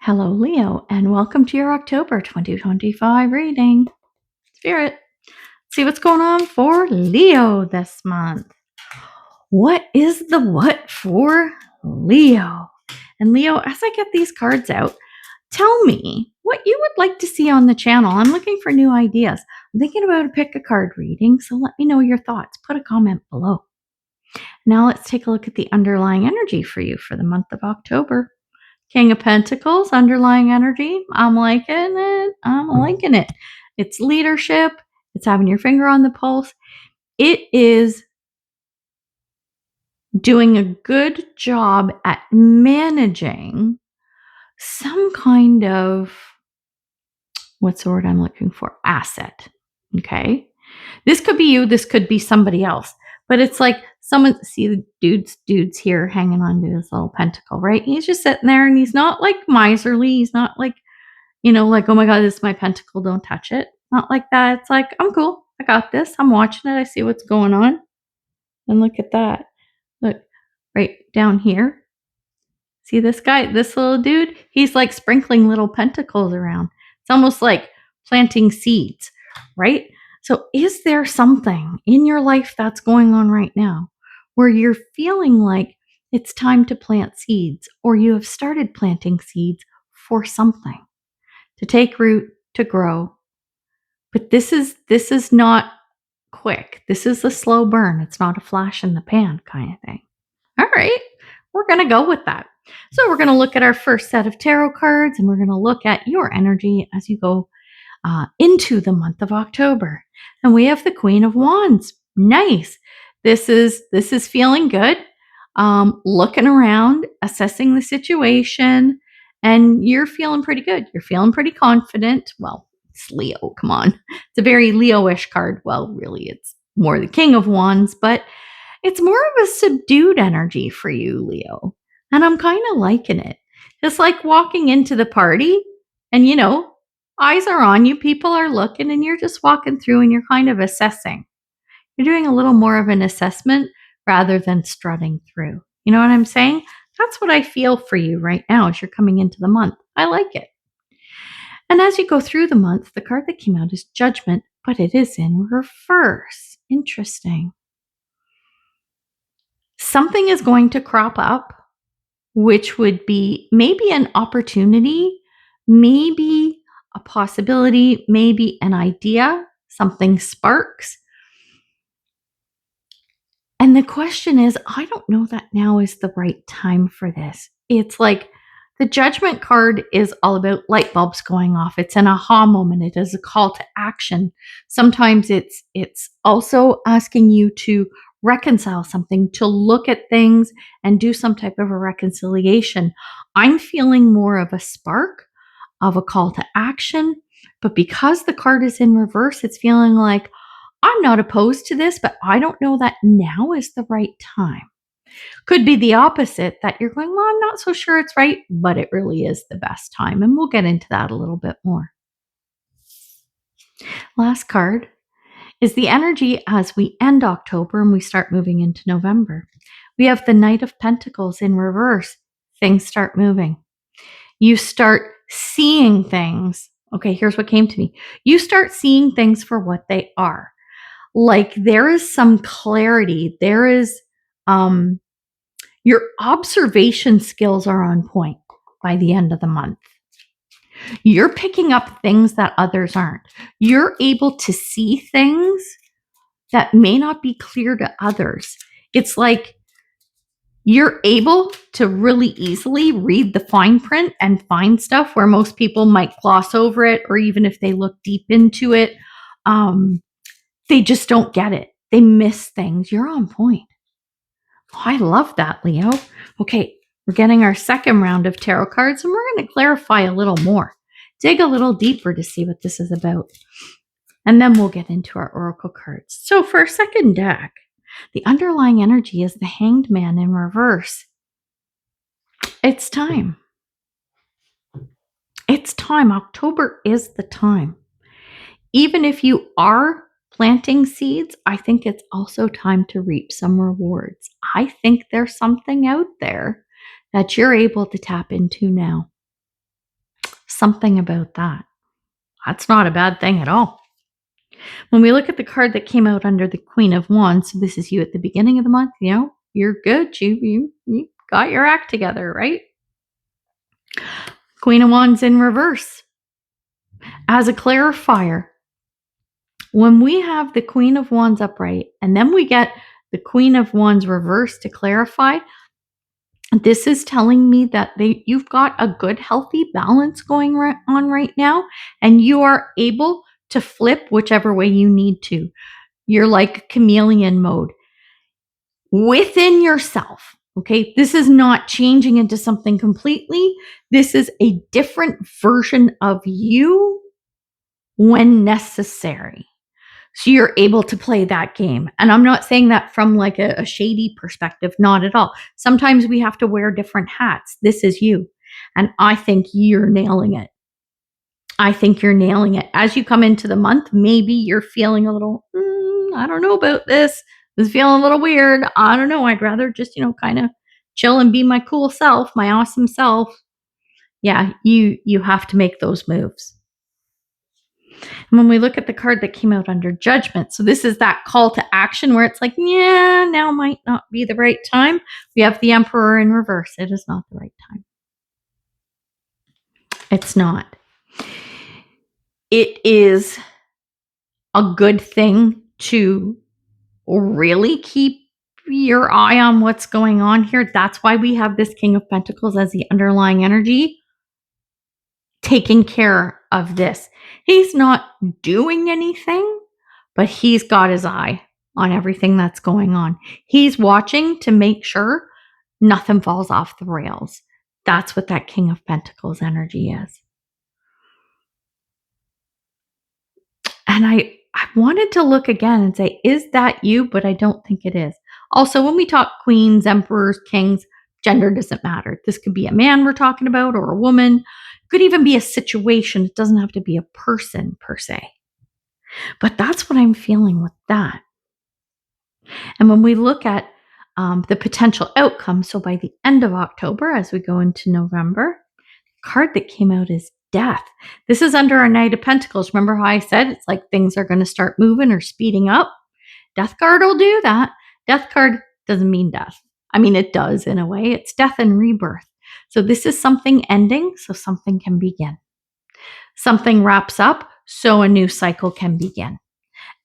Hello, Leo, and welcome to your October 2025 reading. Spirit, see what's going on for Leo this month. What is the what for Leo? And Leo, as I get these cards out, tell me what you would like to see on the channel. I'm looking for new ideas. I'm thinking about a pick a card reading, so let me know your thoughts. Put a comment below. Now let's take a look at the underlying energy for you for the month of October. King of Pentacles, underlying energy. I'm liking it. I'm liking it. It's leadership. It's having your finger on the pulse. It is doing a good job at managing some kind of, what's the word I'm looking for? Asset. Okay. This could be you. This could be somebody else. But it's like someone, see the dude's here hanging on to his little pentacle, right? He's just sitting there and he's not like miserly. He's not like, like, oh my God, this is my pentacle. Don't touch it. Not like that. It's like, I'm cool. I got this. I'm watching it. I see what's going on. And look at that. Look right down here. See this guy, this little dude? He's like sprinkling little pentacles around. It's almost like planting seeds, right? So is there something in your life that's going on right now where you're feeling like it's time to plant seeds, or you have started planting seeds for something to take root, to grow? But this is not quick. This is a slow burn. It's not a flash in the pan kind of thing. All right, we're going to go with that. So we're going to look at our first set of tarot cards, and we're going to look at your energy as you go into the month of October. And we have the Queen of Wands. Nice. This is feeling good. Looking around, assessing the situation, and you're feeling pretty good. You're feeling pretty confident. Well, it's Leo. Come on. It's a very Leo-ish card. Well, really, it's more the King of Wands, but it's more of a subdued energy for you, Leo. And I'm kind of liking it. It's like walking into the party and, eyes are on you, people are looking, and you're just walking through and you're kind of assessing. You're doing a little more of an assessment rather than strutting through. You know what I'm saying? That's what I feel for you right now as you're coming into the month. I like it. And as you go through the month, the card that came out is Judgment, but it is in reverse. Interesting. Something is going to crop up, which would be maybe an opportunity, maybe a possibility, maybe an idea, something sparks. And the question is, I don't know that now is the right time for this. It's like the Judgment card is all about light bulbs going off. It's an aha moment. It is a call to action. Sometimes it's also asking you to reconcile something, to look at things and do some type of a reconciliation. I'm feeling more of a spark, of a call to action, but because the card is in reverse, it's feeling like I'm not opposed to this, but I don't know that now is the right time. Could be the opposite, that you're going, well, I'm not so sure it's right, but it really is the best time. And we'll get into that a little bit more. Last card is the energy as we end October and we start moving into November. We have the Knight of Pentacles in reverse. Things start moving. You start seeing things. Okay, here's what came to me. You start seeing things for what they are. Like there is some clarity. There is, your observation skills are on point by the end of the month. You're picking up things that others aren't. You're able to see things that may not be clear to others. It's like you're able to really easily read the fine print and find stuff where most people might gloss over it, or even if they look deep into it, they just don't get it. They miss things. You're on point. Oh, I love that, Leo. Okay, we're getting our second round of tarot cards, and we're going to clarify a little more. Dig a little deeper to see what this is about. And then we'll get into our oracle cards. So for our second deck, the underlying energy is the Hanged Man in reverse. It's time. It's time. October is the time. Even if you are planting seeds, I think it's also time to reap some rewards. I think there's something out there that you're able to tap into now. something about that. That's not a bad thing at all. When we look at the card that came out under the Queen of Wands, so this is you at the beginning of the month, you're good. You got your act together, right? Queen of Wands in reverse. As a clarifier, when we have the Queen of Wands upright and then we get the Queen of Wands reverse to clarify, this is telling me that you've got a good, healthy balance going on right now, and you are able to flip whichever way you need to. You're like chameleon mode within yourself. Okay, this is not changing into something completely. This is a different version of you when necessary. So you're able to play that game. And I'm not saying that from like a shady perspective, not at all. Sometimes we have to wear different hats. This is you. And I think you're nailing it. I think you're nailing it. As you come into the month, maybe you're feeling a little, I don't know about this. This is feeling a little weird. I don't know. I'd rather just, kind of chill and be my cool self, my awesome self. Yeah, you have to make those moves. And when we look at the card that came out under Judgment, so this is that call to action where it's like, yeah, now might not be the right time. We have the Emperor in reverse. It is not the right time. It's not. It is a good thing to really keep your eye on what's going on here. That's why we have this King of Pentacles as the underlying energy, taking care of this. He's not doing anything, but he's got his eye on everything that's going on. He's watching to make sure nothing falls off the rails. That's what that King of Pentacles energy is. And I wanted to look again and say, is that you? But I don't think it is. Also, when we talk queens, emperors, kings, gender doesn't matter. This could be a man we're talking about or a woman. It could even be a situation. It doesn't have to be a person per se. But that's what I'm feeling with that. And when we look at the potential outcome, so by the end of October, as we go into November, the card that came out is Death. This is under our Knight of Pentacles. Remember how I said it's like things are going to start moving or speeding up? Death card will do that. Death card doesn't mean death. I mean, it does in a way. It's death and rebirth. So this is something ending, so something can begin. Something wraps up, so a new cycle can begin.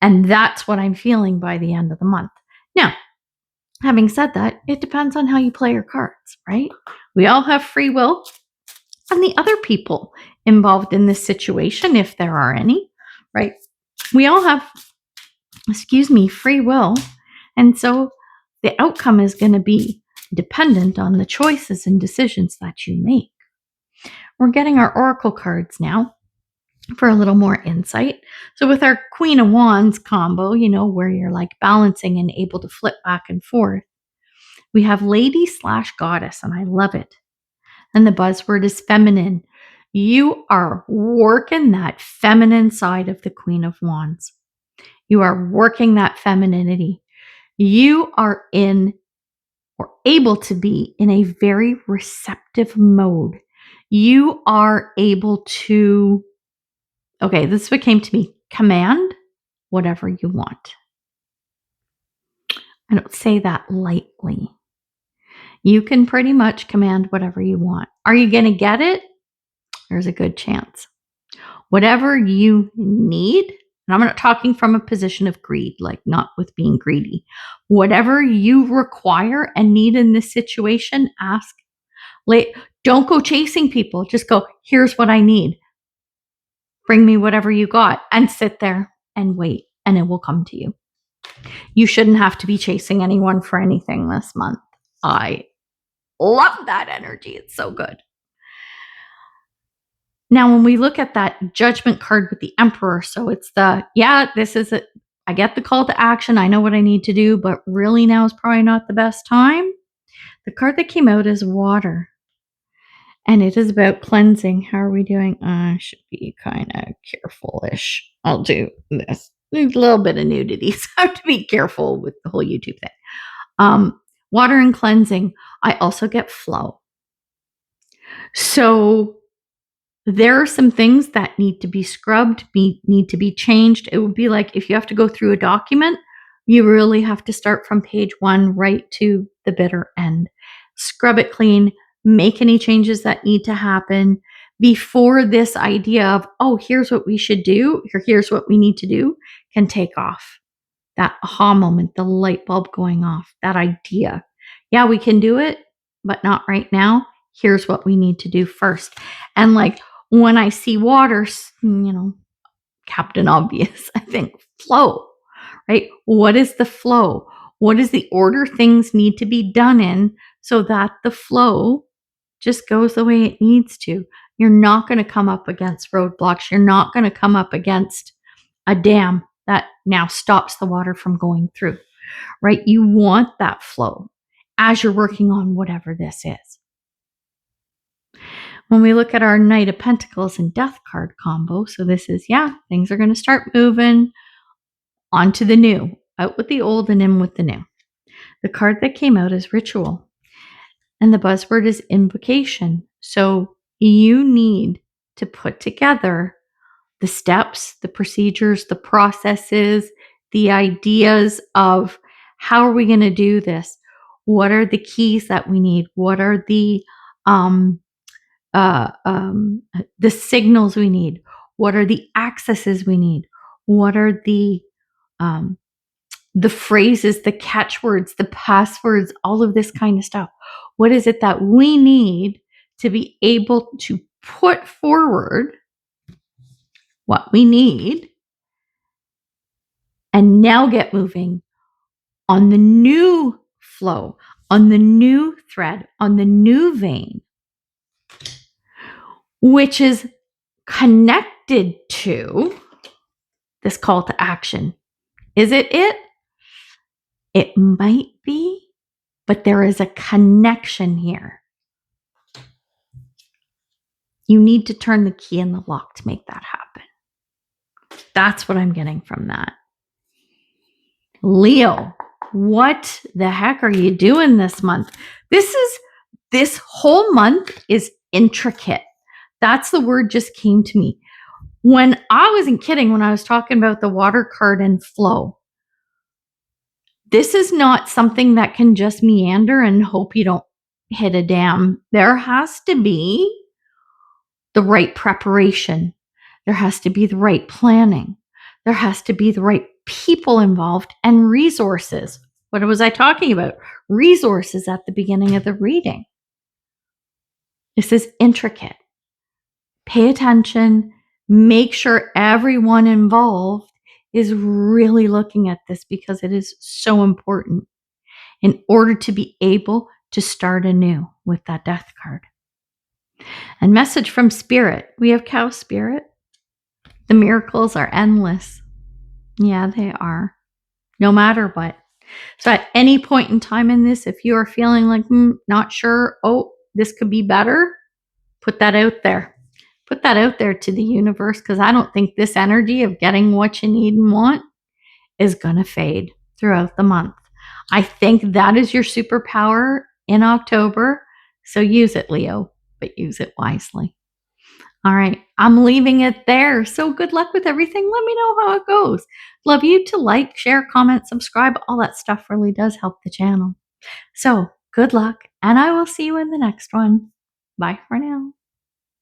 And that's what I'm feeling by the end of the month. Now, having said that, it depends on how you play your cards, right? We all have free will. And the other people involved in this situation, if there are any, right? We all have, free will. And so the outcome is going to be dependent on the choices and decisions that you make. We're getting our oracle cards now for a little more insight. So with our Queen of Wands combo, where you're like balancing and able to flip back and forth, we have Lady/Goddess, and I love it. And the buzzword is feminine. You are working that feminine side of the Queen of Wands. You are working that femininity. You are in or able to be in a very receptive mode. You are able to, this is what came to me, command whatever you want. I don't say that lightly. You can pretty much command whatever you want. Are you going to get it? There's a good chance. Whatever you need, and I'm not talking from a position of greed, like not with being greedy. Whatever you require and need in this situation, ask. Don't go chasing people. Just go, here's what I need. Bring me whatever you got, and sit there and wait, and it will come to you. You shouldn't have to be chasing anyone for anything this month. I love that energy. It's so good. Now, when we look at that Judgment card with the Emperor, so it's this is it. I get the call to action. I know what I need to do, but really now is probably not the best time. The card that came out is Water, and it is about cleansing. How are we doing? I should be kind of careful-ish. I'll do this. A little bit of nudity, so I have to be careful with the whole YouTube thing. Water and cleansing. I also get flow. So there are some things that need to be scrubbed, need to be changed. It would be like if you have to go through a document, you really have to start from page 1 right to the bitter end. Scrub it clean, make any changes that need to happen before this idea of, oh, here's what we should do, or here's what we need to do, can take off. That aha moment, the light bulb going off, that idea. Yeah, we can do it, but not right now. Here's what we need to do first. And like when I see water, Captain Obvious, I think flow, right? What is the flow? What is the order things need to be done in so that the flow just goes the way it needs to? You're not going to come up against roadblocks. You're not going to come up against a dam that now stops the water from going through, right? You want that flow as you're working on whatever this is. When we look at our Knight of Pentacles and Death card combo, so this is, things are going to start moving onto the new, out with the old and in with the new. The card that came out is Ritual, and the buzzword is invocation. So you need to put together the steps, the procedures, the processes, the ideas of how are we going to do this? What are the keys that we need? What are the signals we need? What are the accesses we need? What are the phrases, the catchwords, the passwords, all of this kind of stuff? What is it that we need to be able to put forward what we need and now get moving on the new flow, on the new thread, on the new vein, which is connected to this call to action. Is it? It might be, but there is a connection here. You need to turn the key in the lock to make that happen. That's what I'm getting from that. Leo, what the heck are you doing this month? This whole month is intricate. That's the word just came to me. When I wasn't kidding when I was talking about the water card and flow. This is not something that can just meander and hope you don't hit a dam. There has to be the right preparation. There has to be the right planning. There has to be the right people involved and resources. What was I talking about? Resources at the beginning of the reading. This is intricate. Pay attention. Make sure everyone involved is really looking at this because it is so important in order to be able to start anew with that Death card. And message from Spirit. We have Cow Spirit. The miracles are endless. Yeah, they are. No matter what. So at any point in time in this, if you are feeling like, not sure, this could be better, put that out there. Put that out there to the universe, because I don't think this energy of getting what you need and want is going to fade throughout the month. I think that is your superpower in October. So use it, Leo, but use it wisely. All right, I'm leaving it there. So good luck with everything. Let me know how it goes. Love you to like, share, comment, subscribe. All that stuff really does help the channel. So good luck, and I will see you in the next one. Bye for now.